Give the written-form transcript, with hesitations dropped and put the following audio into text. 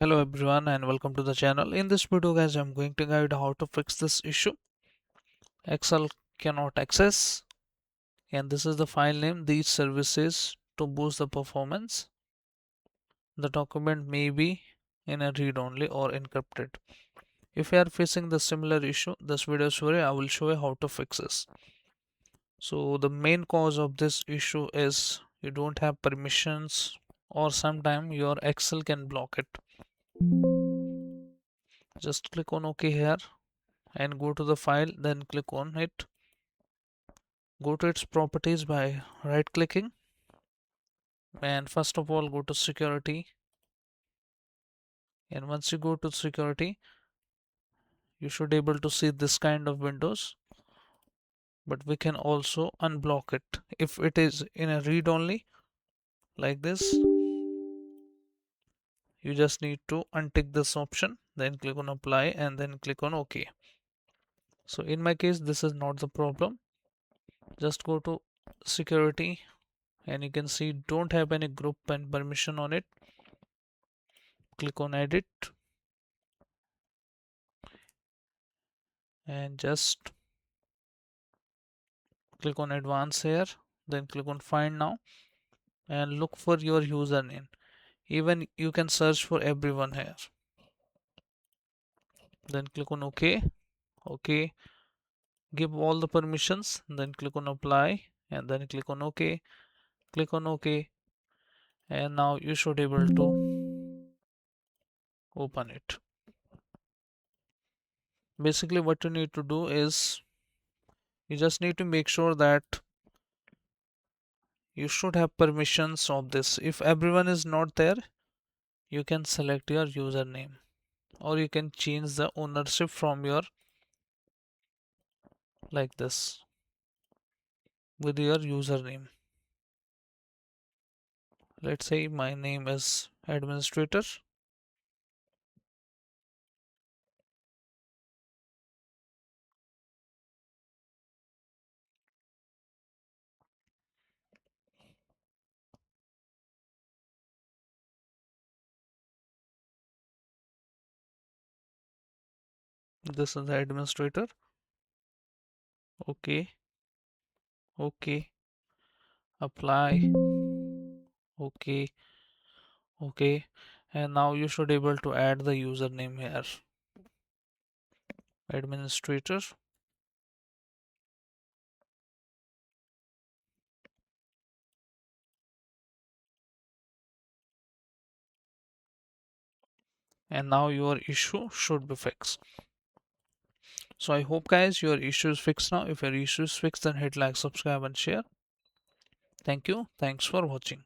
Hello everyone and welcome to the channel. In this video guys, I'm going to guide how to fix this issue. Excel cannot access, and this is the file name, these services to boost the performance. The document may be in a read only or encrypted. If you are facing the similar issue, this video is where I will show you how to fix this. So the main cause of this issue is you don't have permissions, or sometimes your Excel can block it. Just click on OK here and go to the file, then click on it. Go to its properties by right clicking, and first of all go to security, and once you go to security you should able to see this kind of windows, but we can also unblock it. If it is in a read only like this, you just need to untick this option, then click on apply and then click on OK. So in my case this is not the problem. Just go to security and you can see don't have any group and permission on it. Click on edit and just click on advanced here, then click on find now and look for your username. Even you can search for everyone here, then click on OK, give all the permissions, then click on apply and then click on OK, click on OK, and now you should able to open it. Basically what you need to do is you just need to make sure that you should have permissions of this. If everyone is not there, you can select your username, or you can change the ownership from your like this with your username. Let's say my name is administrator, this is the administrator. Okay, okay, apply, okay, okay, and now you should able to add the username here, administrator, and now your issue should be fixed. So I hope guys your issue is fixed now. If your issue is fixed, then hit like, subscribe and share. Thank you, thanks for watching.